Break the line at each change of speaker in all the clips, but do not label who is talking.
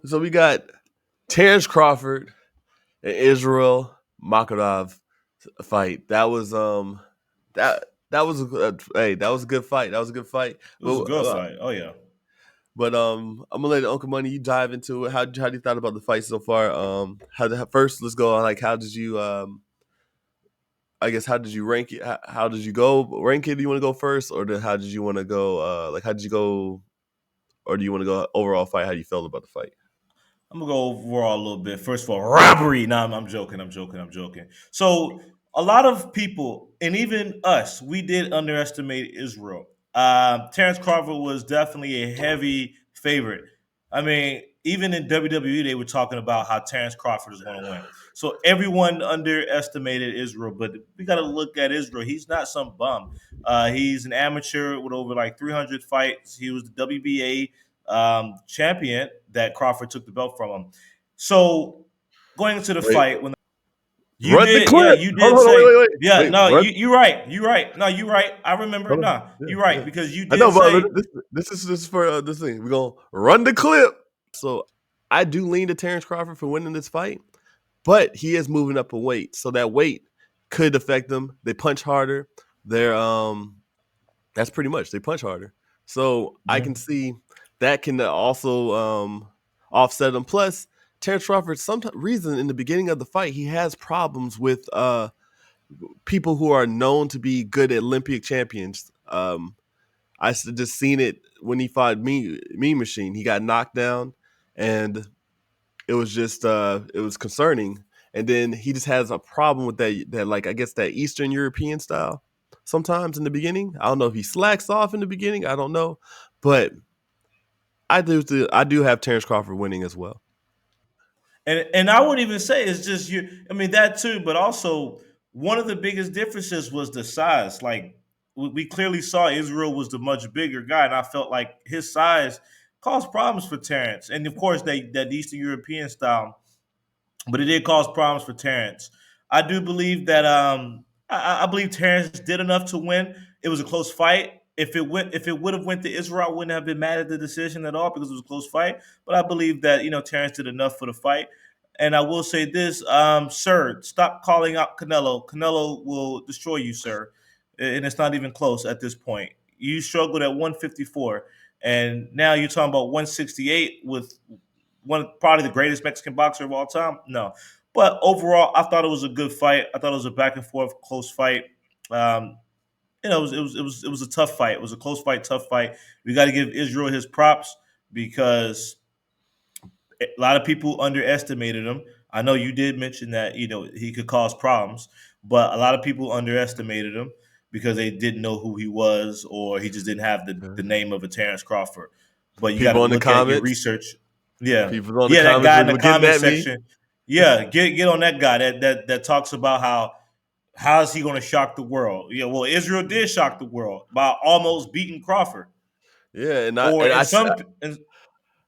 So we got Terence Crawford and Israil Madrimov fight. That was hey, that was a good fight. That was a good fight.
It was a good fight. Oh yeah.
I'm gonna let Uncle Money you dive into it. How do you thought about the fight so far? First let's go on like how did you I guess how did you rank it? How did you go rank it? Do you want to go first, or how did you want to go? Like how did you go, or do you want to go overall fight? How do you felt about the fight?
I'm gonna go overall a little bit. First of all, robbery. No, I'm joking. I'm joking. I'm joking. So a lot of people, and even us, we did underestimate Israel. Terrence Crawford was definitely a heavy favorite. I mean, even in WWE, they were talking about how Terrence Crawford is going to win. So everyone underestimated Israel, but we got to look at Israel. He's not some bum. He's an amateur with over like 300 fights. He was the WBA champion that Crawford took the belt from him. So going into the
Wait,
fight, when you
run the
did, yeah,
clip.
you
Hold
did
on, hold on,
say, yeah,
wait,
no,
run.
you're right, you're right, no, you're right. I remember,
Hold on.
no,
Yeah,
you're right
yeah.
because you
I
did
know, but
say,
this is for this thing. We're gonna run the clip. So I do lean to Terrence Crawford for winning this fight, but he is moving up a weight, so that weight could affect them. They punch harder. They're that's pretty much they punch harder. So I
yeah,
can see that can also offset them. Plus, Terrence Crawford, some reason in the beginning of the fight, he has problems with people who are known to be good Olympic champions. Just seen it when he fought Mean Machine. He got knocked down, and it was concerning. And then he just has a problem with that like I guess that Eastern European style. Sometimes in the beginning, I don't know if he slacks off in the beginning. I don't know, but I do have Terrence Crawford winning as well.
and I wouldn't even say it's just you. I mean that too, but also one of the biggest differences was the size. Like we clearly saw Israel was the much bigger guy, and I felt like his size caused problems for Terrence. And of course, that Eastern European style, but it did cause problems for Terrence. I do believe that I believe Terrence did enough to win. It was a close fight. If it would have went to Israel, I wouldn't have been mad at the decision at all because it was a close fight. But I believe that Terrence did enough for the fight. And I will say this, sir, stop calling out Canelo. Canelo will destroy you, sir. And it's not even close at this point. You struggled at 154, and now you're talking about 168 with one probably the greatest Mexican boxer of all time. No, but overall, I thought it was a good fight. I thought it was a back and forth, close fight. Um, it was a tough fight. It was a close fight, tough fight. We got to give Israel his props because a lot of people underestimated him. I know you did mention that he could cause problems, but a lot of people underestimated him because they didn't know who he was or he just didn't have the
Okay.
name of a Terrence Crawford. But you got to
People in the
look at your
comments,
research. Yeah,
people on the
yeah, that
comments
guy in the
were getting
comment
at me.
section. Yeah, get on that guy that talks about how is he going to shock the world? Yeah, well, Israel did shock the world by almost beating Crawford,
Yeah, and
or in some, in,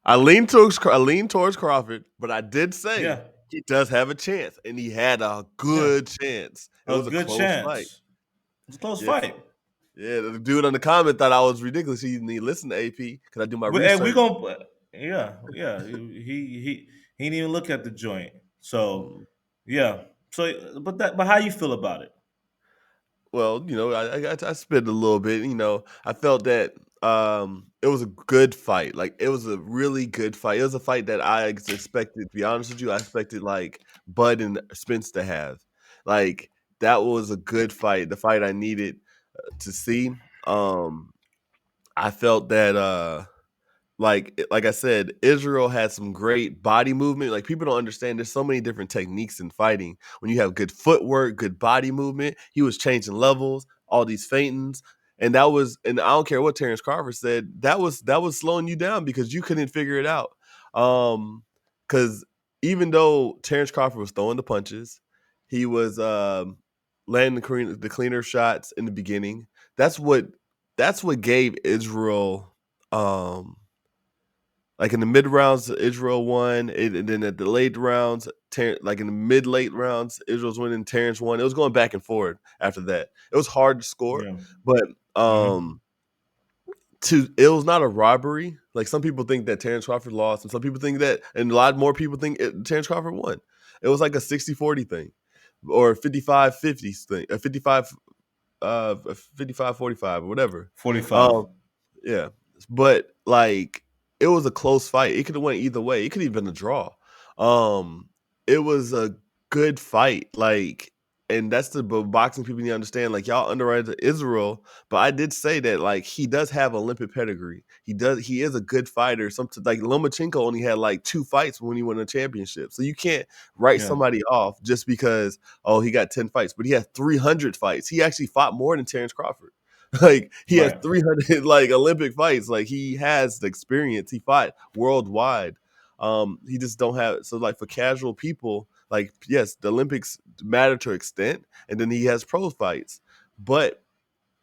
I lean towards Crawford, but I did say
yeah,
he does have a chance, and he had a
yeah,
good chance. It
a
was a
good
close fight.
chance. It's a close
Yeah,
fight.
yeah. The dude on the comment thought I was ridiculous. He didn't even listen to AP because I do my
And we
research.
gonna, yeah, yeah. He didn't even look at the joint. So
Mm.
yeah. So but how you feel about it?
Well, I spit a little bit. I felt that it was a good fight. Like it was a really good fight. It was a fight that I expected. To be honest with you, I expected like Bud and Spence to have. Like that was a good fight. The fight I needed to see. Um, I felt that like I said, Israel had some great body movement. Like people don't understand there's so many different techniques in fighting. When you have good footwork, good body movement, he was changing levels, all these feintings. And I don't care what Terence Crawford said, that was slowing you down because you couldn't figure it out. Because even though Terence Crawford was throwing the punches, he was landing the cleaner shots in the beginning. That's what that's what gave Israel like in the mid rounds, Israel won, and then at the late rounds, like in the mid late rounds, Israel's winning. Terrence won. It was going back and forth after that. It was hard to score,
Yeah.
but
Hmm.
it was not a robbery. Like some people think that Terence Crawford lost, and some people think that, and a lot more people think Terence Crawford won. It was like a 60-40 thing, or 55-50 thing, a 55-45 or whatever.
45.
Um, yeah, but like it was a close fight. It could have went either way. It could have been a draw. Um, it was a good fight. Like, and that's the boxing people need to understand. Like y'all underrated Israel, but I did say that like he does have Olympic pedigree. He does. He is a good fighter. Something like Lomachenko only had like 2 fights when he won a championship. So you can't write
Yeah.
somebody off just because he got 10 fights, but he had 300 fights. He actually fought more than Terence Crawford. Like he has
Right.
300 like Olympic fights. Like he has the experience. He fought worldwide. He just don't have so like for casual people, like yes, the Olympics matter to an extent, and then he has pro fights. But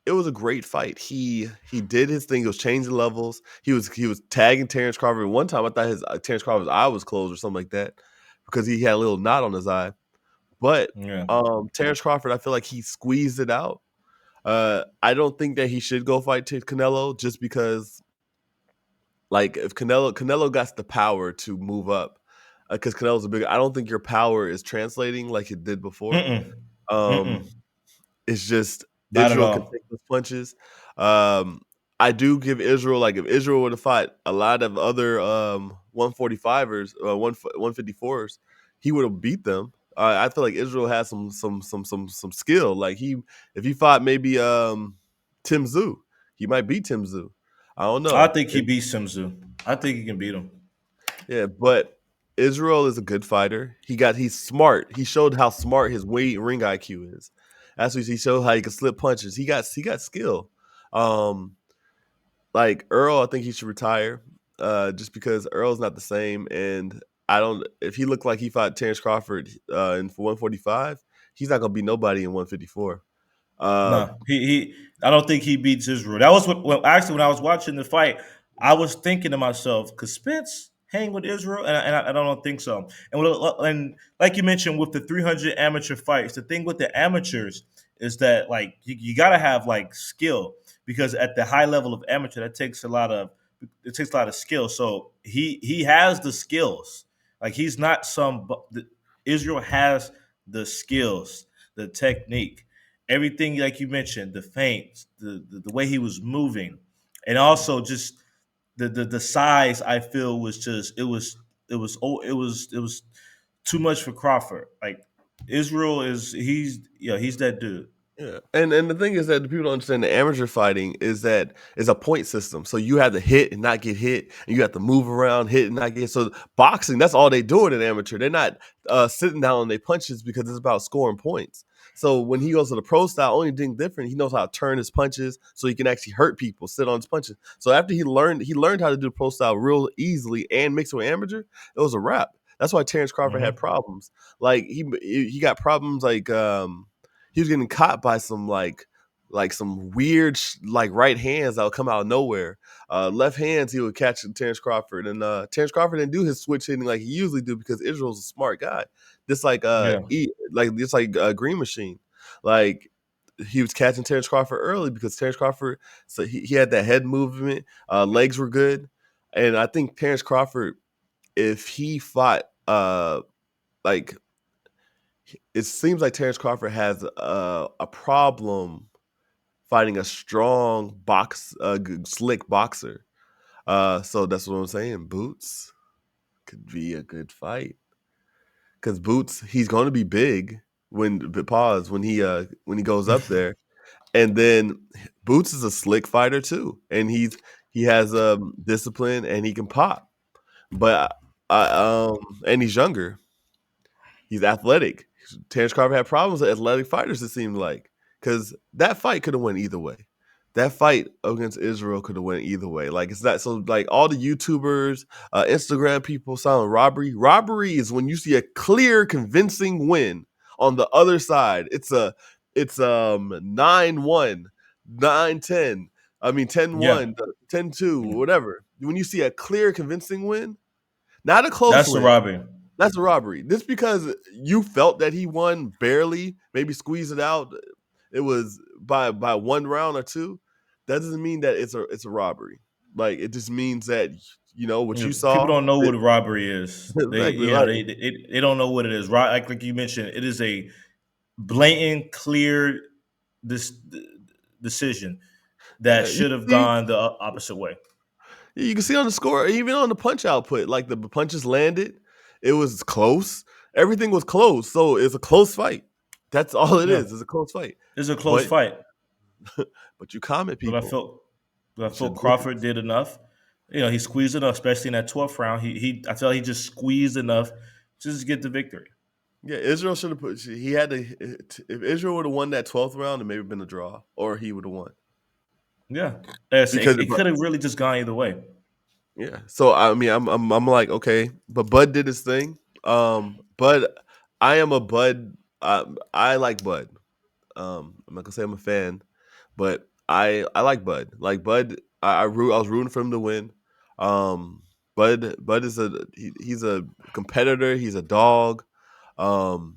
it was a great fight. He did his thing. He was changing levels. He was tagging Terence Crawford. One time I thought his Terence Crawford's eye was closed or something like that because he had a little knot on his eye. But
Yeah.
Terence Crawford, I feel like he squeezed it out. I don't think that he should go fight to Canelo just because, like, if Canelo got the power to move up, because Canelo's a big. I don't think your power is translating like it did before.
Mm-mm. Mm-mm.
Um, it's just
Not at
Israel can
all.
take those punches. Um, I do give Israel like if Israel would have fought a lot of other 145ers, 154ers, he would have beat them. I feel like Israel has some skill. Like if he fought maybe Tim Tszyu, he might beat Tim Tszyu. I don't
I
know.
think he beats Simzu. I think he can beat him.
Yeah, but Israel is a good fighter. He's smart. He showed how smart his weight ring IQ is. That's what he showed how he can slip punches. He got skill. Um, like Earl, I think he should retire. Just because Earl's not the same, and I don't. If he looked like he fought Terence Crawford in 145, he's not gonna be nobody in 154. Uh,
No, he. I don't think he beats Israel. That was what. Well, actually, when I was watching the fight, I was thinking to myself, could Spence hang with Israel? And I don't think so. And like you mentioned, with the 300 amateur fights, the thing with the amateurs is that like you got to have like skill because at the high level of amateur, that takes a lot of skill. So he has the skills. Like he's not some. Israel has the skills, the technique, everything like you mentioned, the feints, the way he was moving, and also just the size. I feel was just it was too much for Crawford. Like Israel is he's that dude.
Yeah, and the thing is that the people don't understand the amateur fighting is that it's a point system. So you have to hit and not get hit, and you have to move around, hit and not get. So boxing, that's all they doing in amateur. They're not sitting down on their punches because it's about scoring points. So when he goes to the pro style, only thing different, he knows how to turn his punches so he can actually hurt people, sit on his punches. So after he learned how to do the pro style real easily and mix it with amateur, it was a wrap. That's why Terence Crawford had
Mm-hmm.
problems. Like he got problems like he was getting caught by some like some weird like right hands that would come out of nowhere. Left hands he would catch Terence Crawford, and Terence Crawford didn't do his switch hitting like he usually do because Israel's a smart guy. Just like
Yeah,
Green Machine, like he was catching Terence Crawford early because Terence Crawford so he had that head movement, legs were good, and I think Terence Crawford if he fought like it seems like Terence Crawford has a problem fighting a strong slick boxer. So that's what I'm saying. Boots could be a good fight because Boots he's going to be big when he goes up there, and then Boots is a slick fighter too, and he has discipline and he can pop, but and he's younger. He's athletic. Terence Crawford had problems with athletic fighters, it seemed like. Because that fight could have went either way. That fight against Israel could have went either way. Like it's not so like all the YouTubers, Instagram people sound robbery. Robbery is when you see a clear, convincing win on the other side. It's 9-1, 9-10. I mean 10
yeah,
one, 10-2,
yeah.
whatever. When you see a clear, convincing win, not a close
That's the
win.
robbery.
That's a robbery. Just because you felt that he won barely, maybe squeeze it out, it was by one round or two. That doesn't mean that it's a robbery. Like it just means that what
You
you
know, people
saw.
don't know what robbery is. They,
Exactly.
you know,
Like
they don't know what it is. Right, like you mentioned, it is a blatant, clear this decision that
yeah, you
should
can
have
see
gone the opposite way.
you can see on the score, even on the punch output, like the punches landed, it was close. Everything was close, so it's a close fight. That's all it
Yeah,
is. It's a close fight.
it's a close
But
fight.
but you comment
But I
people.
felt, but I
You should
felt
listen.
Crawford did enough. You know, he squeezed enough, especially in that 12th round. I felt he just squeezed enough to just get the victory.
Yeah, Israel should have put. He had to. If Israel would have won that 12th round, it may have been a draw, or he would have won.
Yeah, yes,
Because,
it could have really just gone either way.
yeah. So I mean, I'm like, okay, but Bud did his thing. Bud, I am a Bud. I like Bud. I'm not gonna say I'm a fan, but I like Bud. Like Bud, I was rooting for him to win. Um, Bud is he's a competitor. He's a dog. Um,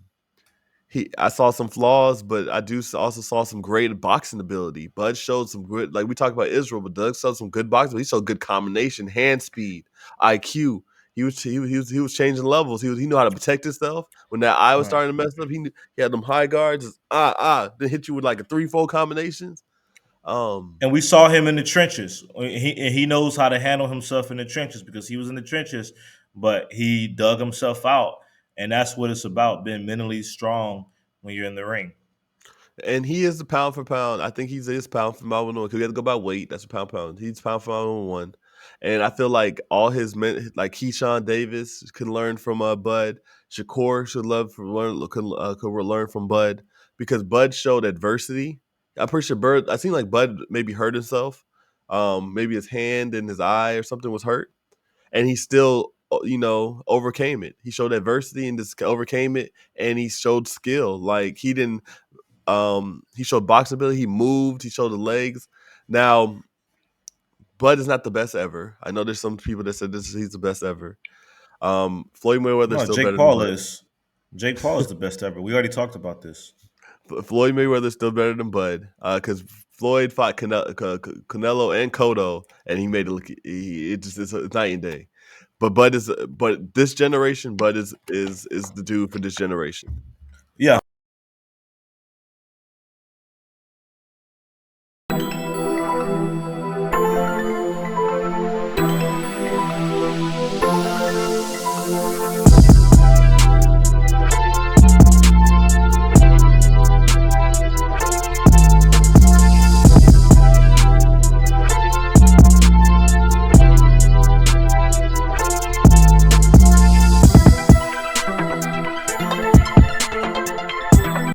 I saw some flaws, but also saw some great boxing ability. Bud showed some good, like we talked about Israel, but Doug showed some good boxing. He showed good combination, hand speed, IQ. He was changing levels. He knew how to protect himself. When that eye was
Right.
starting to mess up, he had them high guards, then hit you with like a 3-4 combinations. Um,
And we saw him in the trenches. He knows how to handle himself in the trenches because he was in the trenches, but he dug himself out, and that's what it's about: being mentally strong when you're in the ring.
And he is the pound for pound. I think he's pound for pound one because we have to go by weight. That's a pound for pound. He's pound for pound one. And I feel like all his men, like Keyshawn Davis, can learn from Bud. Shakur should love from could learn from Bud because Bud showed adversity. I'm pretty sure Bud. I seem like Bud maybe hurt himself. Maybe his hand and his eye or something was hurt, and he still overcame it. He showed adversity and just overcame it, and he showed skill. Like he showed boxing ability. He moved. He showed the legs. Now, Bud is not the best ever. I know there's some people that said he's the best ever. Floyd Mayweather is
No,
still better than Bud.
Jake Paul is the best ever. We already talked about this.
Floyd Mayweather is still better than Bud because Floyd fought Canelo and Cotto, and he made it look. It's night and day. But this generation, Bud is the dude for this generation.
Yeah,